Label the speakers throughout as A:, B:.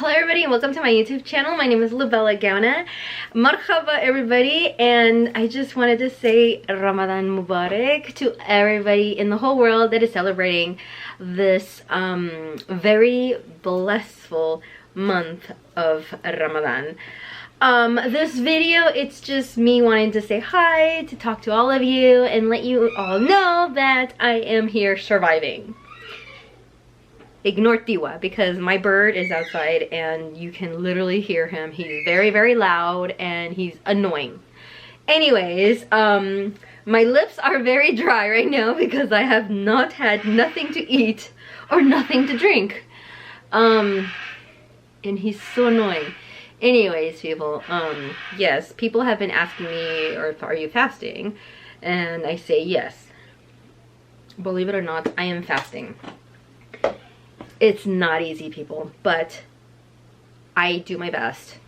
A: Hello everybody and welcome to my YouTube channel. My name is Lubella Gauna. Marhaba everybody, and I just wanted to say Ramadan Mubarak to everybody in the whole world that is celebrating this very blissful month of Ramadan. This video, it's just me wanting to say hi, to talk to all of you and let you all know that I am here surviving. Ignore Tiwa because my bird is outside and you can literally hear him. He's very, very loud and he's annoying. Anyways, my lips are very dry right now because I have not had nothing to eat or nothing to drink. And he's so annoying. Anyways, people, yes, people have been asking me, are you fasting? And I say yes. Believe it or not, I am fasting. It's not easy, people, but I do my best.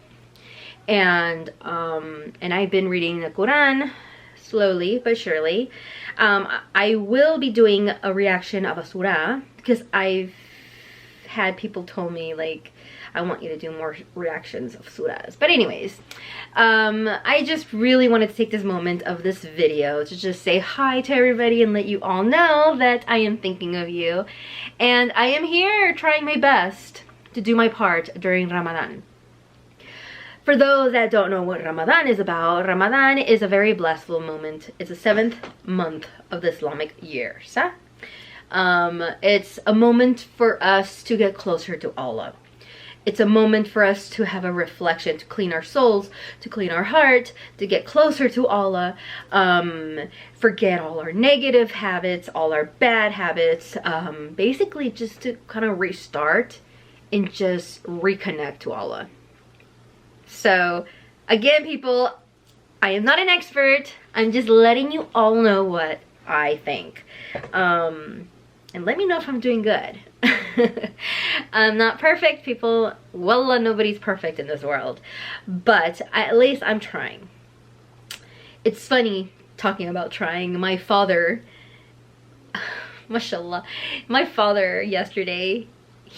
A: And I've been reading the Quran slowly but surely. I will be doing a reaction of a surah because I've had people tell me, like, I want you to do more reactions of surahs. But anyways, I just really wanted to take this moment of this video to just say hi to everybody and let you all know that I am thinking of you. And I am here trying my best to do my part during Ramadan. For those that don't know what Ramadan is about, Ramadan is a very blissful moment. It's the 7th month of the Islamic year. It's a moment for us to get closer to Allah. It's a moment for us to have a reflection, to clean our souls, to clean our heart, to get closer to Allah, forget all our negative habits, all our bad habits, basically just to kind of restart and just reconnect to Allah. So, again, people, I am not an expert. I'm just letting you all know what I think. And let me know if I'm doing good. I'm not perfect, people. Wallah, nobody's perfect in this world. But at least I'm trying. It's funny talking about trying. My father, mashallah, my father yesterday,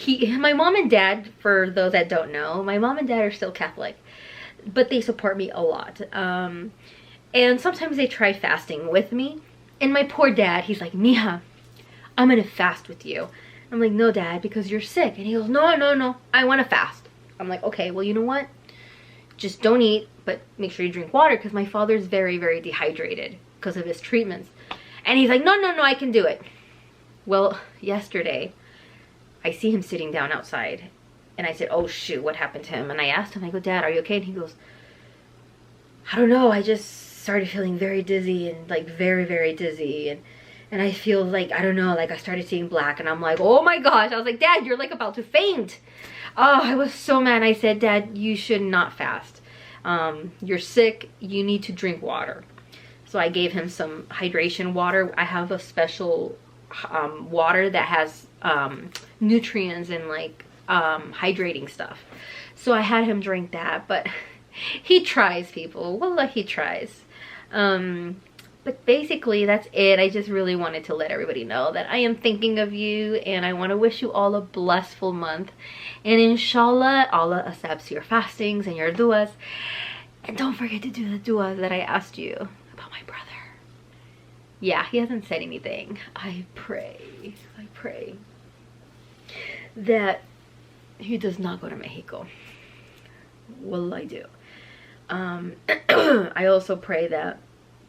A: my mom and dad, for those that don't know, my mom and dad are still Catholic. But they support me a lot. And sometimes they try fasting with me. And my poor dad, he's like, Mija, I'm gonna fast with you. I'm like, no, Dad, because you're sick. And he goes, no, I want to fast. I'm like, okay, well, you know what? Just don't eat, but make sure you drink water, because my father's very, very dehydrated because of his treatments. And he's like, no, I can do it. Well, yesterday, I see him sitting down outside. And I said, oh, shoot, what happened to him? And I asked him, I go, Dad, are you okay? And he goes, I don't know. I just started feeling very dizzy and, like, very, very dizzy. And I feel like, I don't know, like I started seeing black, and I'm like, oh my gosh. I was like, Dad, you're like about to faint. Oh, I was so mad. I said, Dad, you should not fast. You're sick. You need to drink water. So I gave him some hydration water. I have a special water that has nutrients and like hydrating stuff. So I had him drink that, but he tries, people. Wallah, he tries. But basically, that's it. I just really wanted to let everybody know that I am thinking of you, and I want to wish you all a blissful month. And inshallah, Allah accepts your fastings and your du'as. And don't forget to do the dua that I asked you about my brother. Yeah, he hasn't said anything. I pray that he does not go to Mexico. Well, I do. I also pray that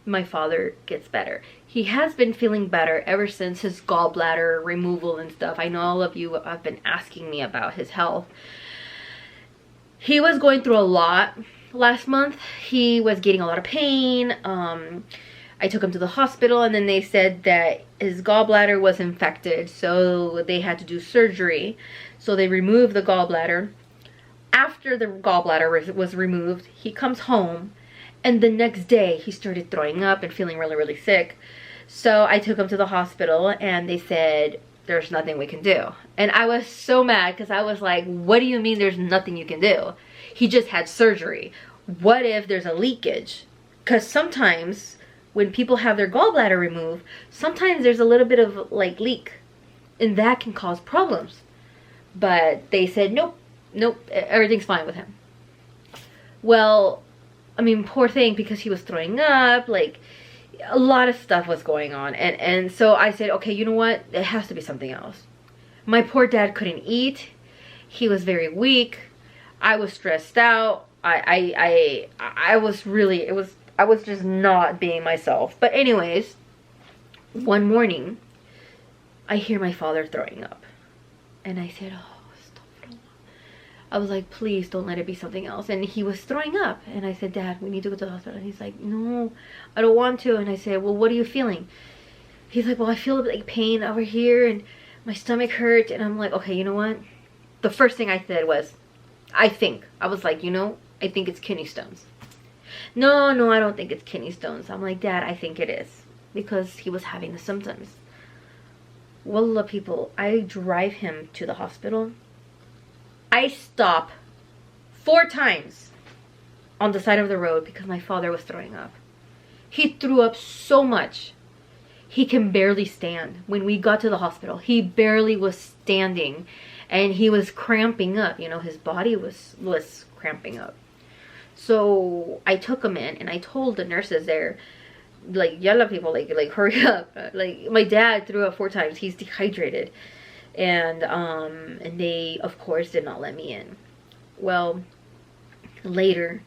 A: my father gets better. He has been feeling better ever since his gallbladder removal and stuff. I know all of you have been asking me about his health. He was going through a lot last month. He was getting a lot of pain. I took him to the hospital, and then they said that his gallbladder was infected, so they had to do surgery. So they removed the gallbladder. After the gallbladder was removed, he comes home, and the next day he started throwing up and feeling really, really sick. So I took him to the hospital, and they said, there's nothing we can do. And I was so mad because I was like, what do you mean there's nothing you can do? He just had surgery. What if there's a leakage? Because sometimes when people have their gallbladder removed, sometimes there's a little bit of like leak, and that can cause problems. But they said, nope, nope, everything's fine with him. Well, I mean, poor thing, because he was throwing up, like a lot of stuff was going on. And so I said, okay, you know what? It has to be something else. My poor dad couldn't eat. He was very weak. I was stressed out. I was really, I was just not being myself. But anyways, one morning, I hear my father throwing up. And I said, oh, stop. I was like, please don't let it be something else. And he was throwing up. And I said, Dad, we need to go to the hospital. And he's like, no, I don't want to. And I said, well, what are you feeling? He's like, well, I feel like pain over here and my stomach hurt. And I'm like, okay, you know what? The first thing I said was, I was like, you know, I think it's kidney stones. No, I don't think it's kidney stones. I'm like, Dad, I think it is. Because he was having the symptoms. Wallah, people, I drive him to the hospital. I stop 4 times on the side of the road because my father was throwing up. He threw up so much. He can barely stand. When we got to the hospital, he barely was standing. And he was cramping up. You know, his body was cramping up. So I took him in and I told the nurses there, like, yalla people, like hurry up. Like, my dad threw up 4 times. He's dehydrated. And they, of course, did not let me in. Well, later,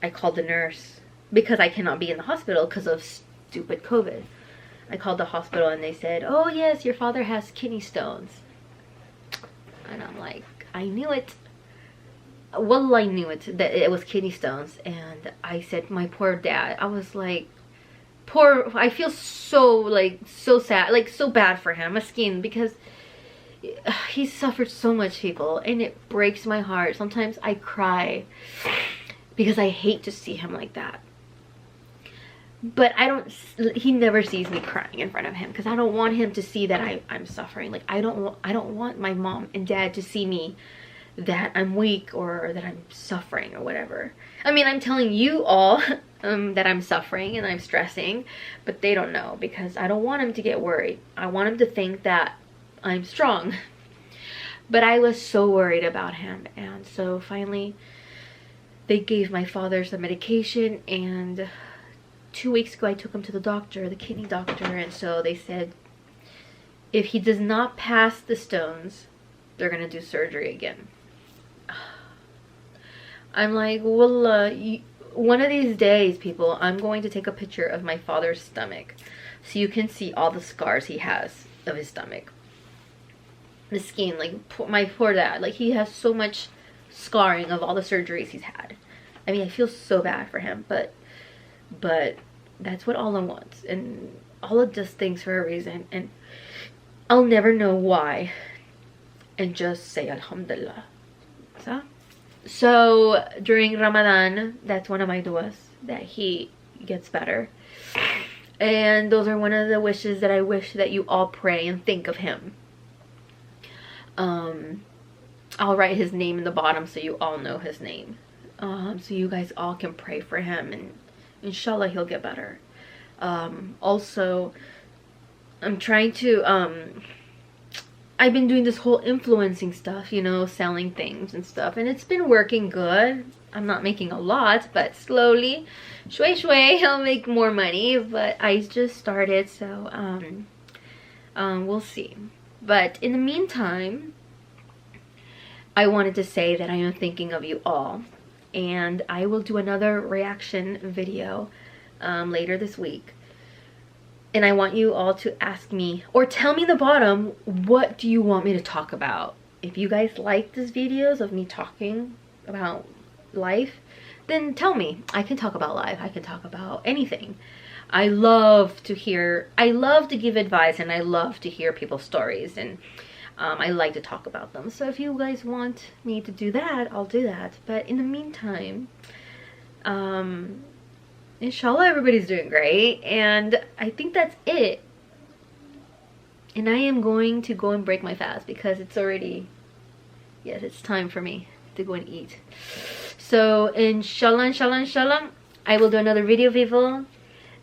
A: I called the nurse because I cannot be in the hospital because of stupid COVID. I called the hospital and they said, oh yes, your father has kidney stones. And I'm like, I knew it. Well, I knew it, that it was kidney stones. And I said, my poor dad. I was like, I feel so, like, so sad, like, so bad for him, Maskin, because he suffered so much, people, and it breaks my heart. Sometimes I cry because I hate to see him like that. But he never sees me crying in front of him because I don't want him to see that I'm suffering. Like, I don't want my mom and dad to see me that I'm weak or that I'm suffering or whatever. I mean, I'm telling you all that I'm suffering and I'm stressing, but they don't know because I don't want them to get worried. I want them to think that I'm strong. But I was so worried about him, and so finally they gave my father some medication, and 2 weeks ago I took him to the doctor, the kidney doctor, and so they said if he does not pass the stones, they're gonna do surgery again. I'm like, well, one of these days, people, I'm going to take a picture of my father's stomach so you can see all the scars he has of his stomach. The skin, like, my poor dad, like, he has so much scarring of all the surgeries he's had. I mean, I feel so bad for him, but that's what Allah wants, and Allah does things for a reason, and I'll never know why, and just say Alhamdulillah. So during Ramadan, that's one of my duas, that he gets better. And those are one of the wishes that I wish that you all pray and think of him. I'll write his name in the bottom so you all know his name. So you guys all can pray for him, and inshallah he'll get better. Also, I'm trying to, I've been doing this whole influencing stuff, you know, selling things and stuff, and it's been working good. I'm not making a lot, but slowly, shway, I'll make more money, but I just started, so, we'll see. But in the meantime, I wanted to say that I am thinking of you all, and I will do another reaction video later this week. And I want you all to ask me, or tell me in the bottom, what do you want me to talk about? If you guys like these videos of me talking about life, then tell me. I can talk about life. I can talk about anything. I love to give advice, and I love to hear people's stories, and I like to talk about them. So if you guys want me to do that, I'll do that. But in the meantime, inshallah everybody's doing great, and I think that's it. And I am going to go and break my fast because it's already, yes, it's time for me to go and eat. So inshallah, I will do another video, people.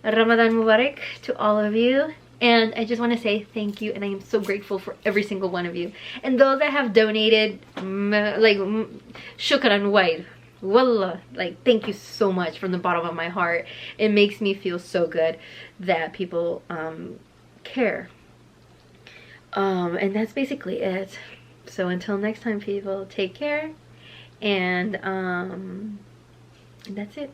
A: Ramadan Mubarak to all of you, And I just want to say thank you, and I am so grateful for every single one of you. And those that have donated, like, shukran waid. Wallah, like, thank you so much from the bottom of my heart. It makes me feel so good that people care. And that's basically it. So until next time, people, take care, and that's it.